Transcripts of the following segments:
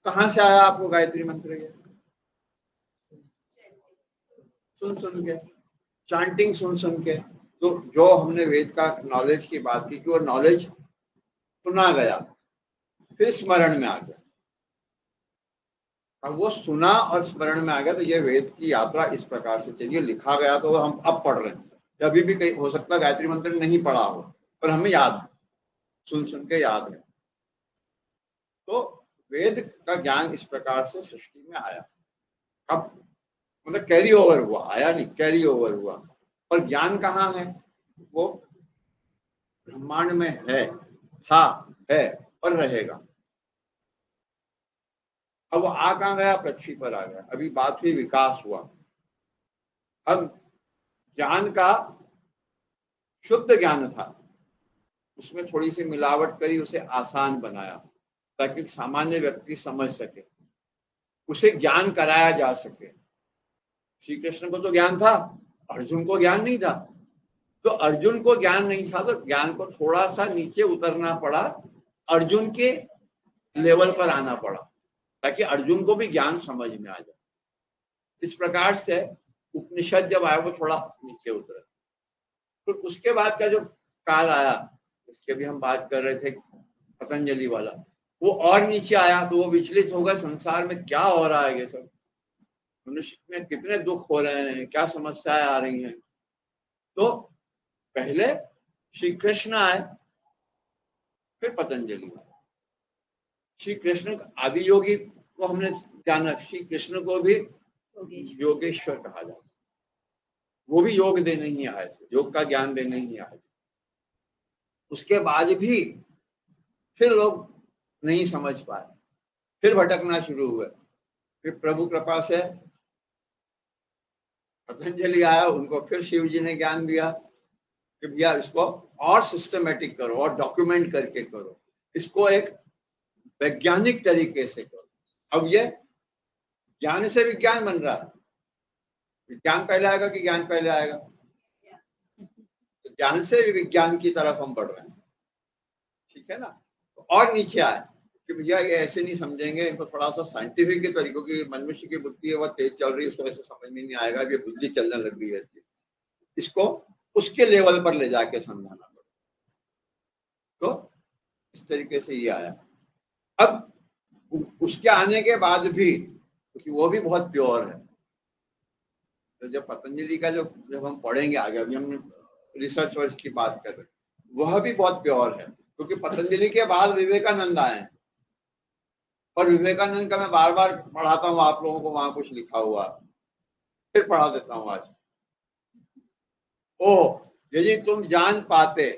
कहाँ से आया आपको गायत्री मंत्र? ये सुन सुन के, चांटिंग सुन सुन के। तो जो हमने वेद का नॉलेज की बात की कि वो नॉलेज सुना गया, फिर स्मरण में आ गया। अब वो सुना और स्मरण में आ गया, तो ये वेद की यात्रा इस प्रकार से चलिए। लिखा गया तो हम अब पढ़ रहे हैं, अभी भी कहीं हो सकता है गायत्री मंत्र नहीं पढ़ा हो, पर हमें याद है, सुन सुन के याद है। तो वेद का ज्ञान इस प्रकार से सृष्टि में आया। अब मतलब कैरी ओवर हुआ, आया नहीं, कैरी ओवर हुआ। और ज्ञान कहाँ है? वो ब्रह्मांड में है, था, है और रहेगा। अब वो आ कहाँ गया? पृथ्वी पर आ गया। अभी बात हुई विकास हुआ। अब ज्ञान का शुद्ध ज्ञान था, उसमें थोड़ी सी मिलावट करी, उसे आसान बनाया ताकि सामान्य व्यक्ति समझ सके, उसे ज्ञान कराया जा सके। श्री कृष्ण को तो ज्ञान था, अर्जुन को ज्ञान नहीं था। तो अर्जुन को ज्ञान नहीं था, तो ज्ञान को थोड़ा सा नीचे उतरना पड़ा, अर्जुन के लेवल पर आना पड़ा, ताकि अर्जुन को भी ज्ञान समझ में आ जाए। इस प्रकार से उपनिषद जब आया वो थोड़ा नीचे उतरा। तो उसके बाद का जो काल आया, इसके भी हम बात कर रहे थे, पतंजलि वाला, वो और नीचे आया। तो वो विचलित होगा, संसार में क्या हो रहा है, ये सब मनुष्य में कितने दुख हो रहे हैं, क्या समस्याएं आ रही हैं। तो पहले श्री कृष्ण आए, फिर पतंजलि आए। श्री कृष्ण आदि योगी को हमने जाना, श्री कृष्ण को भी योगेश्वर कहा जाता। वो भी योग देने ही आए थे, योग का ज्ञान देने ही आए थे। उसके बाद भी फिर लोग नहीं समझ पाए, फिर भटकना शुरू हुए। फिर प्रभु कृपा से पतंजलि आया, उनको फिर शिव जी ने ज्ञान दिया कि भैया इसको और सिस्टमेटिक करो और डॉक्यूमेंट करके करो, इसको एक वैज्ञानिक तरीके से करो। अब ये ज्ञान से विज्ञान बन रहा है। विज्ञान पहले आएगा कि ज्ञान पहले आएगा? तो ज्ञान से विज्ञान की तरफ हम बढ़ रहे हैं, ठीक है ना। तो और नीचे आए कि भैया ये ऐसे नहीं समझेंगे, इनको थोड़ा सा साइंटिफिक के तरीकों की, मनुष्य की बुद्धि है वह तेज चल रही है, उसको ऐसे समझ में नहीं आएगा कि बुद्धि चलने लग गई है, इसको उसके लेवल पर ले जाके समझाना पड़ेगा। तो इस तरीके से ये आया। अब उसके आने के बाद भी, क्योंकि वो भी बहुत प्योर है, तो जब पतंजलि का जब हम पढ़ेंगे आगे, अभी हम रिसर्च वर्क की बात कर रहे हैं, वह भी बहुत प्योर है। क्योंकि पतंजलि के बाद विवेकानंद आए, और विवेकानंद का मैं बार बार पढ़ाता हूँ आप लोगों को, वहां कुछ लिखा हुआ, फिर पढ़ा देता हूँ आज। ओ यदि तुम जान पाते,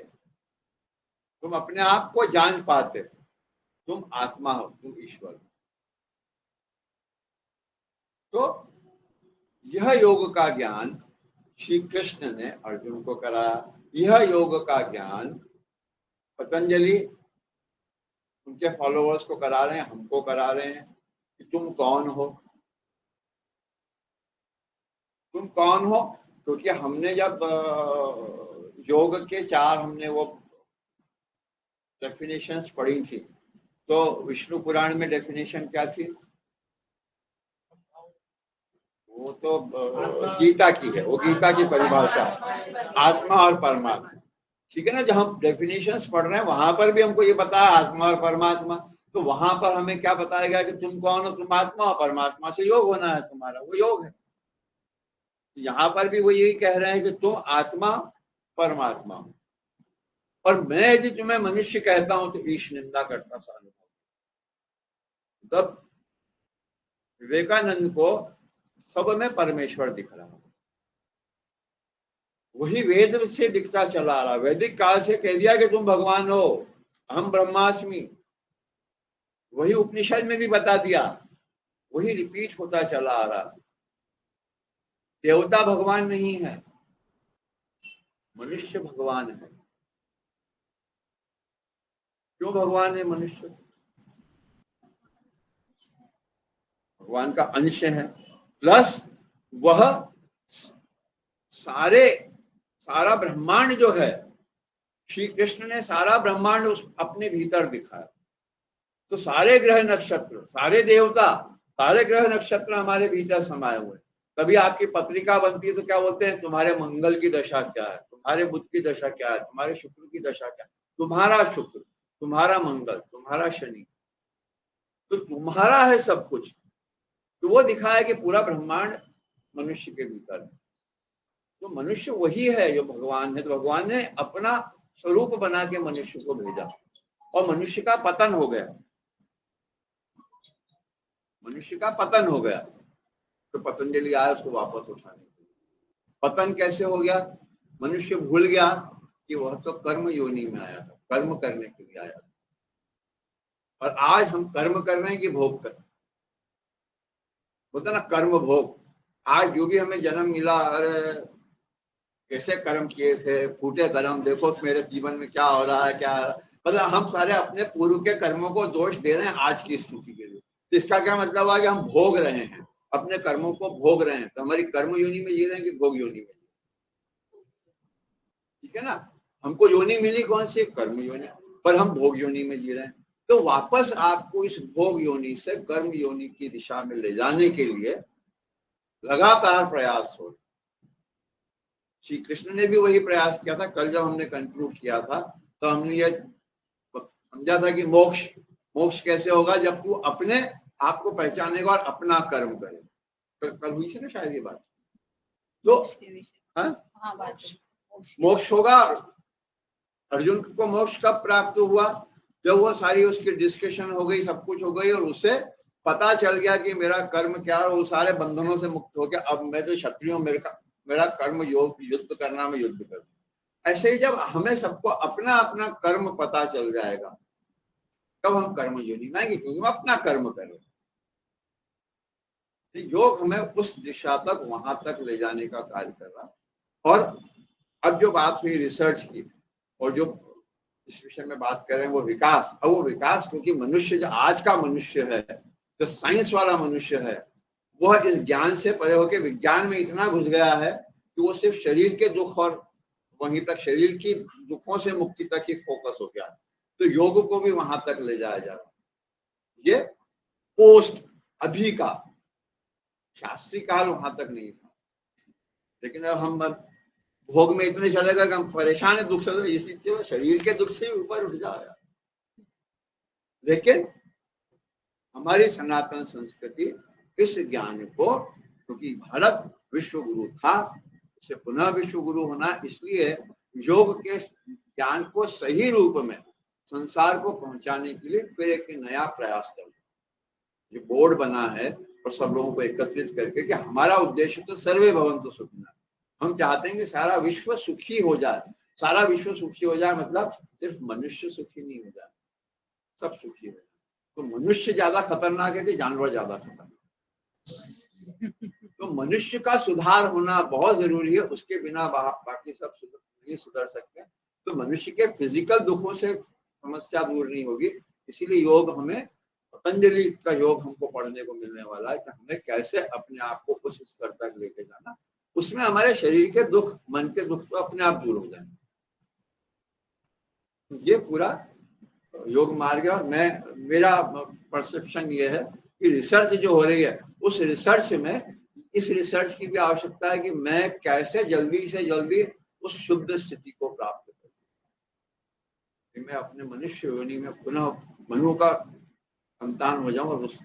तुम अपने आप को जान पाते, तुम आत्मा हो, तुम ईश्वर हो। तो यह योग का ज्ञान श्री कृष्ण ने अर्जुन को कराया। यह योग का ज्ञान पतंजलि उनके फॉलोअर्स को करा रहे हैं, हमको करा रहे हैं कि तुम कौन हो, तुम कौन हो। क्योंकि हमने जब योग के 4 हमने वो डेफिनेशंस पढ़ी थी, तो विष्णु पुराण में डेफिनेशन क्या थी? वो तो गीता की है, वो गीता की परिभाषा, आत्मा और परमात्मा, ठीक है ना। जब हम डेफिनेशंस पढ़ रहे हैं वहां पर भी हमको ये बताया आत्मा और परमात्मा। तो वहां पर हमें क्या बताया गया कि तुम कौन हो? तुम आत्मा और परमात्मा से योग होना है तुम्हारा, वो योग है। यहाँ पर भी वो यही कह रहे हैं कि तुम आत्मा परमात्मा हो। और मैं यदि तुम्हें मनुष्य कहता हूं तो ईश निंदा करता सा अनुभव। तब विवेकानंद को सब में परमेश्वर दिख रहा है, वही वेद से दिखता चला आ रहा। वैदिक काल से कह दिया कि तुम भगवान हो, हम ब्रह्मास्मि, वही उपनिषद में भी बता दिया, वही रिपीट होता चला आ रहा। देवता भगवान नहीं है, मनुष्य भगवान है। क्यों भगवान है मनुष्य? भगवान का अंश है, प्लस वह सारा ब्रह्मांड जो है, श्री कृष्ण ने सारा ब्रह्मांड अपने भीतर दिखाया। तो सारे ग्रह नक्षत्र, सारे देवता, सारे ग्रह नक्षत्र हमारे भीतर समाये हुए। कभी आपकी पत्रिका बनती है तो क्या बोलते हैं, तुम्हारे मंगल की दशा क्या है, तुम्हारे बुध की दशा क्या है, तुम्हारे शुक्र की दशा क्या है, तुम्हारा शुक्र, तुम्हारा मंगल, तुम्हारा शनि, तो तुम्हारा है सब कुछ। तो वो दिखाया कि पूरा ब्रह्मांड मनुष्य के भीतर है। तो मनुष्य वही है जो भगवान है। तो भगवान ने अपना स्वरूप बना के मनुष्य को भेजा और मनुष्य का पतन हो गया, मनुष्य का पतन हो गया। तो पतंजलि आया उसको वापस उठाने के लिए। पतन कैसे हो गया, मनुष्य भूल गया कि वह तो कर्म योनि में आया था, कर्म करने के लिए आया था। और आज हम कर्म कर रहे हैं कि भोग कर, बोलते ना कर्म भोग। आज जो भी हमें जन्म मिला, अरे कैसे कर्म किए थे, फूटे कर्म, देखो मेरे जीवन में क्या हो रहा है, क्या मतलब हम सारे अपने पूर्व के कर्मों को दोष दे रहे हैं आज की स्थिति के लिए। तो इसका क्या मतलब है कि हम भोग रहे हैं, अपने कर्मों को भोग रहे हैं। तो हमारी कर्म योनि में जी रहे हैं कि भोग योनि में, ठीक है ना। हमको योनि मिली कौन सी, कर्म योनि, पर हम भोग योनि में जी रहे हैं। तो वापस आपको इस भोग योनि से कर्म योनि की दिशा में ले जाने के लिए लगातार प्रयास हो। श्री कृष्ण ने भी वही प्रयास किया था। कल जब हमने कंक्लूड किया था तो हमने ये समझा था कि मोक्ष, मोक्ष कैसे होगा, जब तू अपने आप को पहचानेगा और अपना कर्म करे। कल हुई थी ना शायद ये बात। तो मोक्ष होगा। अर्जुन को मोक्ष कब प्राप्त हुआ, जब वो सारी उसकी डिस्कशन हो गई, सब कुछ हो गई और उसे पता चल गया कि मेरा कर्म क्या है। वो सारे बंधनों से मुक्त हो गया। अब मैं तो क्षत्रिय हूं, मेरा कर्म योग युद्ध करना, मैं युद्ध करूं। ऐसे ही जब हमें सबको अपना अपना कर्म पता चल जाएगा तब हम कर्म योनि में आएंगे, क्योंकि हम अपना कर्म करें। योग हमें उस दिशा तक, वहां तक ले जाने का कार्य कर रहा। और अब जो बात हुई रिसर्च की और जो इस विषय में बात कर रहे हैं वो विकास। अब वो विकास क्योंकि मनुष्य जो आज का मनुष्य है, जो साइंस वाला मनुष्य है, वह इस ज्ञान से परे होकर विज्ञान में इतना घुस गया है कि वो सिर्फ शरीर के दुख और वहीं तक शरीर की दुखों से मुक्ति तक ही फोकस हो गया। तो योग को भी वहां तक ले जाया जा रहा है। ये पोस्ट अभी का, शास्त्रीय काल वहां तक नहीं था। लेकिन अब हम भोग में इतने चले गए कि हम परेशान है दुख से, इसी चलो शरीर के दुख से ऊपर उठ जाएगा। लेकिन हमारी सनातन संस्कृति इस ज्ञान को, क्योंकि भारत विश्व गुरु था, इसे पुनः विश्व गुरु होना, इसलिए योग के ज्ञान को सही रूप में संसार को पहुंचाने के लिए फिर एक नया प्रयास कर, ये बोर्ड बना है और सब लोगों को एकत्रित करके कि हमारा उद्देश्य तो सर्वे भवन्तु सुखिनः। हम चाहते हैं कि सारा विश्व सुखी हो जाए। सारा विश्व सुखी हो जाए मतलब सिर्फ मनुष्य सुखी नहीं हो जाए, सब सुखी हो जाए। तो मनुष्य ज्यादा खतरनाक है कि जानवर ज्यादा खतरनाक? तो मनुष्य का सुधार होना बहुत जरूरी है, उसके बिना बाकी सब नहीं सुधर सकते। तो मनुष्य के फिजिकल दुखों से समस्या दूर नहीं होगी। इसीलिए योग हमें, पतंजलि का योग हमको पढ़ने को मिलने वाला है कि हमें कैसे अपने आप को उस स्तर तक लेके जाना, उसमें हमारे शरीर के दुख, मन के दुख तो अपने आप दूर हो जाए। ये पूरा योग मार्ग है। और मेरा परसेप्शन ये है कि रिसर्च जो हो रही है, उस रिसर्च में इस रिसर्च की भी आवश्यकता है कि मैं कैसे जल्दी से जल्दी उस शुद्ध स्थिति को प्राप्त कर सकूं, मैं अपने मनुष्य योनि में पुनः मनु का संतान हो जाऊं और उस